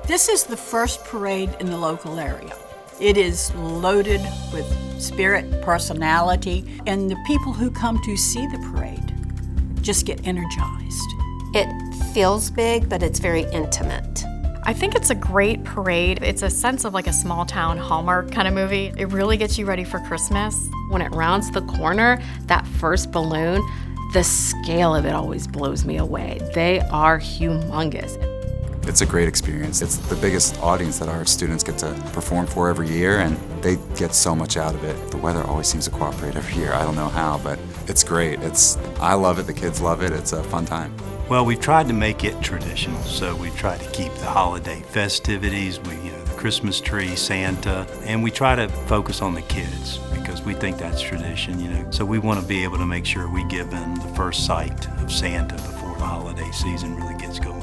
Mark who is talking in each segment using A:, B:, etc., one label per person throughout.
A: This is the first parade in the local area. It is loaded with spirit, personality, and the people who come to see the parade just get energized.
B: It feels big, but it's very intimate.
C: I think it's a great parade. It's a sense of like a small town Hallmark kind of movie. It really gets you ready for Christmas.
D: When it rounds the corner, that first balloon, the scale of it always blows me away. They are humongous.
E: It's a great experience. It's the biggest audience that our students get to perform for every year, and they get so much out of it. The weather always seems to cooperate every year. I don't know how, but it's great. I love it, the kids love it. It's a fun time.
F: Well, we've tried to make it traditional, so we try to keep the holiday festivities, the Christmas tree, Santa, and we try to focus on the kids because we think that's tradition, So we want to be able to make sure we give them the first sight of Santa before the holiday season really gets going.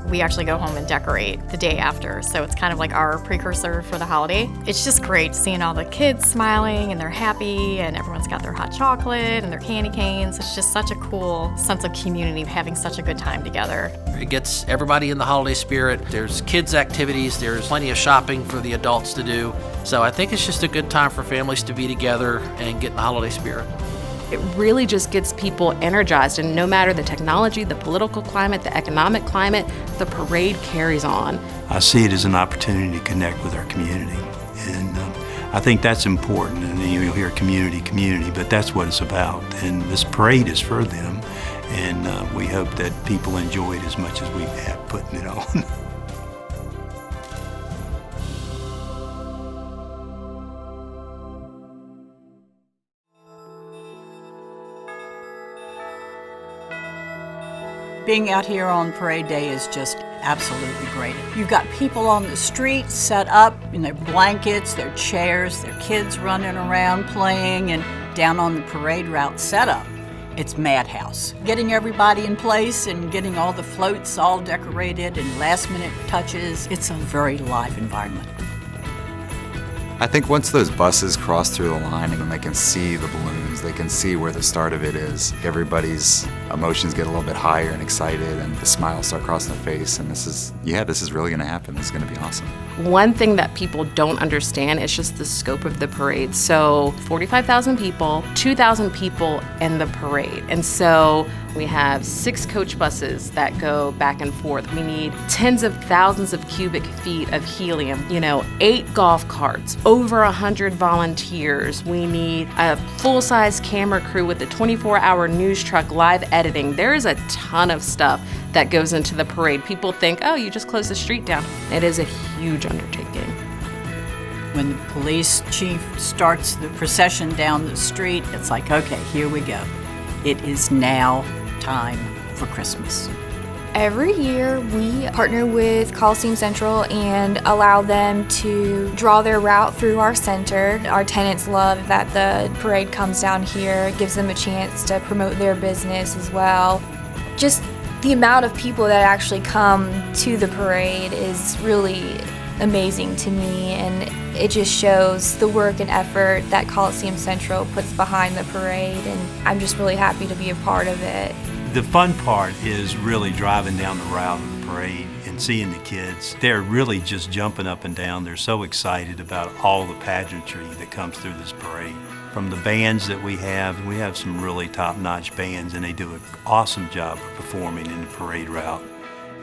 C: We actually go home and decorate the day after, so it's kind of like our precursor for the holiday. It's just great seeing all the kids smiling and they're happy and everyone's got their hot chocolate and their candy canes. It's just such a cool sense of community, having such a good time together.
G: It gets everybody in the holiday spirit. There's kids' activities, there's plenty of shopping for the adults to do. So I think it's just a good time for families to be together and get in the holiday spirit.
D: It really just gets people energized, and no matter the technology, the political climate, the economic climate, the parade carries on.
F: I see it as an opportunity to connect with our community, and I think that's important. And you'll hear community, but that's what it's about. And this parade is for them, and we hope that people enjoy it as much as we have putting it on.
A: Being out here on parade day is just absolutely great. You've got people on the street set up in their blankets, their chairs, their kids running around playing, and down on the parade route setup, it's madhouse. Getting everybody in place and getting all the floats all decorated and last minute touches, it's a very live environment.
E: I think once those buses cross through the line and they can see the balloons, they can see where the start of it is, everybody's emotions get a little bit higher and excited, and the smiles start crossing their face, and this is really going to happen. This is going to be awesome.
D: One thing that people don't understand is just the scope of the parade. So 45,000 people, 2,000 people in the parade. And so we have 6 coach buses that go back and forth. We need tens of thousands of cubic feet of helium, 8 golf carts, over 100 volunteers. We need a full-size camera crew with a 24-hour news truck live editing. There is a ton of stuff that goes into the parade. People think, oh, you just close the street down. It is a huge undertaking.
A: When the police chief starts the procession down the street, it's like, okay, here we go. It is now time for Christmas.
H: Every year we partner with Coliseum Central and allow them to draw their route through our center. Our tenants love that the parade comes down here. It gives them a chance to promote their business as well. Just the amount of people that actually come to the parade is really amazing to me, and it just shows the work and effort that Coliseum Central puts behind the parade, and I'm just really happy to be a part of it.
F: The fun part is really driving down the route of the parade and seeing the kids. They're really just jumping up and down. They're so excited about all the pageantry that comes through this parade. From the bands that we have some really top-notch bands, and they do an awesome job of performing in the parade route.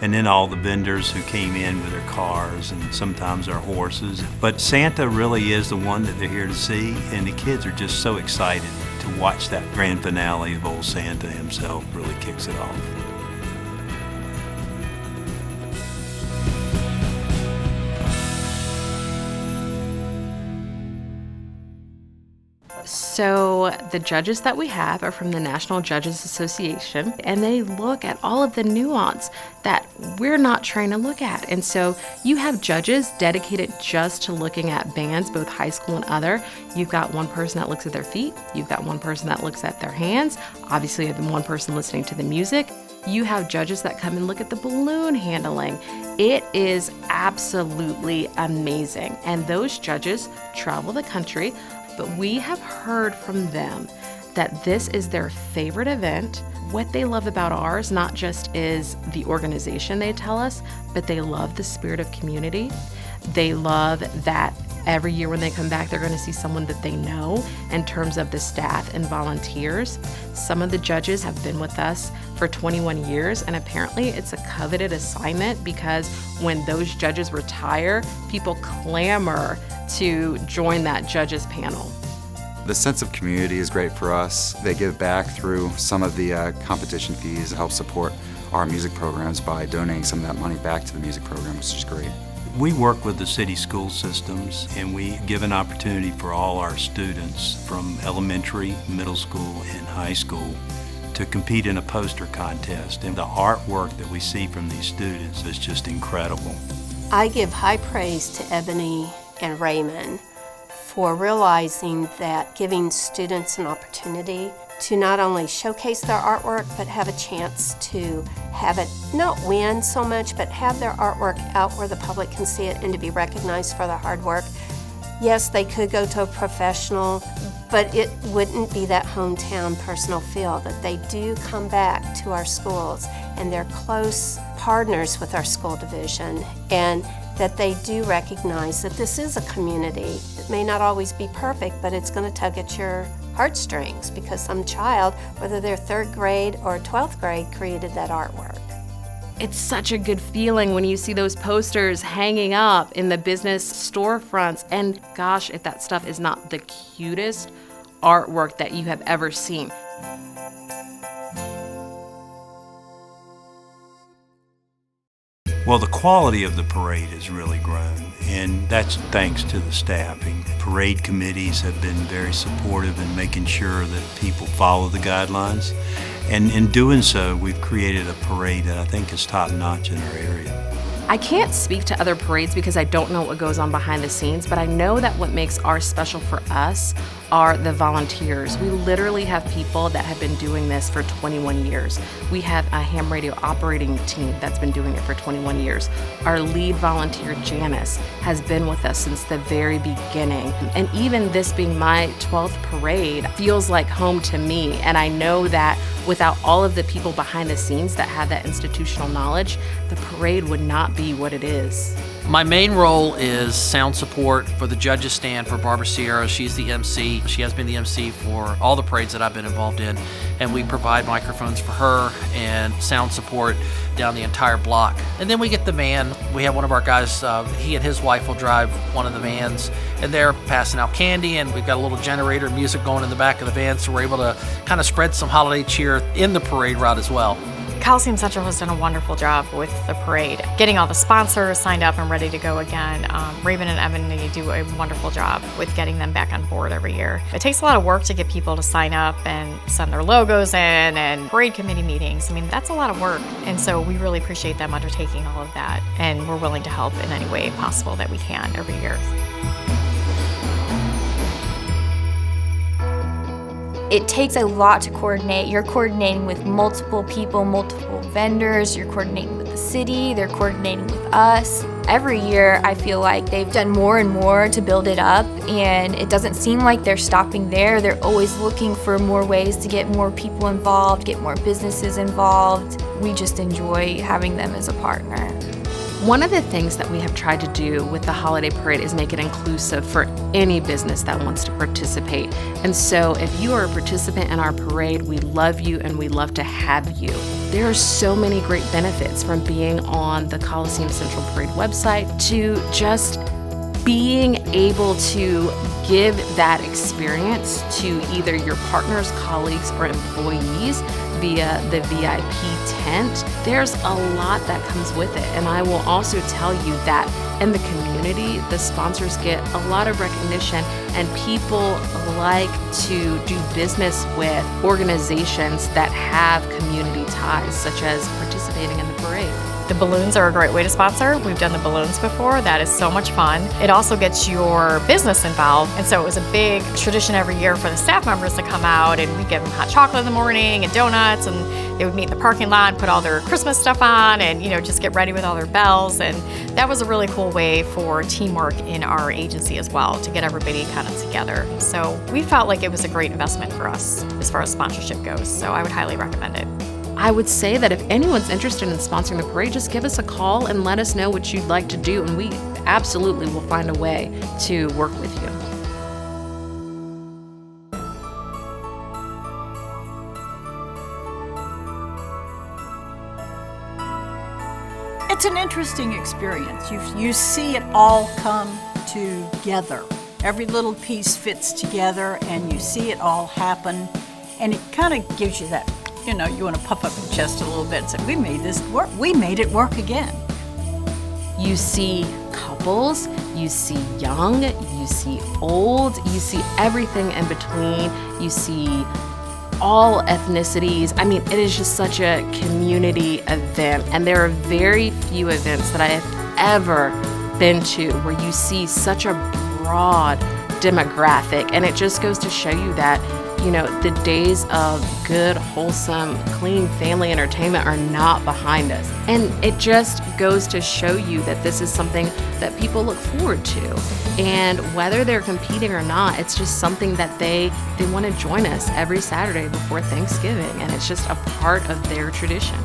F: And then all the vendors who came in with their cars and sometimes their horses. But Santa really is the one that they're here to see, and the kids are just so excited to watch that grand finale of old Santa himself. Really kicks it off.
D: So the judges that we have are from the National Judges Association, and they look at all of the nuance that we're not trying to look at. And so you have judges dedicated just to looking at bands, both high school and other. You've got one person that looks at their feet. You've got one person that looks at their hands. Obviously, you have one person listening to the music. You have judges that come and look at the balloon handling. It is absolutely amazing. And those judges travel the country, but we have heard from them that this is their favorite event. What they love about ours not just is the organization, they tell us, but they love the spirit of community. They love that every year when they come back, they're going to see someone that they know in terms of the staff and volunteers. Some of the judges have been with us for 21 years, and apparently it's a coveted assignment because when those judges retire, people clamor to join that judges panel.
E: The sense of community is great for us. They give back through some of the competition fees to help support our music programs by donating some of that money back to the music program, which is great.
F: We work with the city school systems, and we give an opportunity for all our students from elementary, middle school, and high school to compete in a poster contest. And the artwork that we see from these students is just incredible.
B: I give high praise to Ebony and Raymond for realizing that giving students an opportunity to not only showcase their artwork, but have a chance to have it not win so much, but have their artwork out where the public can see it and to be recognized for their hard work. Yes, they could go to a professional, but it wouldn't be that hometown personal feel that they do come back to our schools and they're close partners with our school division, and that they do recognize that this is a community. It may not always be perfect, but it's going to tug at your heartstrings because some child, whether they're 3rd grade or 12th grade, created that artwork.
D: It's such a good feeling when you see those posters hanging up in the business storefronts. And gosh, if that stuff is not the cutest artwork that you have ever seen.
F: Well, the quality of the parade has really grown, and that's thanks to the staffing. Parade committees have been very supportive in making sure that people follow the guidelines, and in doing so, we've created a parade that I think is top-notch in our area.
D: I can't speak to other parades because I don't know what goes on behind the scenes, but I know that what makes ours special for us are the volunteers. We literally have people that have been doing this for 21 years. We have a ham radio operating team that's been doing it for 21 years. Our lead volunteer, Janice, has been with us since the very beginning. And even this being my 12th parade feels like home to me. And I know that without all of the people behind the scenes that have that institutional knowledge, the parade would not be what it is.
G: My main role is sound support for the judges stand for Barbara Sierra. She's the MC. She has been the MC for all the parades that I've been involved in, and we provide microphones for her and sound support down the entire block. And then we get the van. We have one of our guys, he and his wife will drive one of the vans, and they're passing out candy, and we've got a little generator and music going in the back of the van, so we're able to kind of spread some holiday cheer in the parade route as well.
C: Coliseum Central has done a wonderful job with the parade, getting all the sponsors signed up and ready to go again. Raymond and Ebony do a wonderful job with getting them back on board every year. It takes a lot of work to get people to sign up and send their logos in and parade committee meetings. I mean, that's a lot of work. And so we really appreciate them undertaking all of that. And we're willing to help in any way possible that we can every year.
H: It takes a lot to coordinate. You're coordinating with multiple people, multiple vendors, you're coordinating with the city, they're coordinating with us. Every year I feel like they've done more and more to build it up, and it doesn't seem like they're stopping there. They're always looking for more ways to get more people involved, get more businesses involved. We just enjoy having them as a partner.
D: One of the things that we have tried to do with the holiday parade is make it inclusive for any business that wants to participate. And so if you are a participant in our parade, we love you and we love to have you. There are so many great benefits from being on the Coliseum Central Parade website to just being able to give that experience to either your partners, colleagues, or employees via the VIP tent. There's a lot that comes with it. And I will also tell you that in the community, the sponsors get a lot of recognition, and people like to do business with organizations that have community ties, such as participating in the parade.
C: The balloons are a great way to sponsor. We've done the balloons before. That is so much fun. It also gets your business involved. And so it was a big tradition every year for the staff members to come out, and we'd give them hot chocolate in the morning and donuts, and they would meet in the parking lot and put all their Christmas stuff on and, just get ready with all their bells. And that was a really cool way for teamwork in our agency as well, to get everybody kind of together. So we felt like it was a great investment for us as far as sponsorship goes. So I would highly recommend it.
D: I would say that if anyone's interested in sponsoring the parade, just give us a call and let us know what you'd like to do, and we absolutely will find a way to work with you.
A: It's an interesting experience. You see it all come together. Every little piece fits together, and you see it all happen, and it kind of gives you that, you want to puff up your chest a little bit and say, we made this work. We made it work again.
D: You see couples, you see young, you see old, you see everything in between. You see all ethnicities. I mean, it is just such a community event, and there are very few events that I have ever been to where you see such a broad demographic, and it just goes to show you that the days of good, wholesome, clean family entertainment are not behind us. And it just goes to show you that this is something that people look forward to. And whether they're competing or not, it's just something that they want to join us every Saturday before Thanksgiving. And it's just a part of their tradition.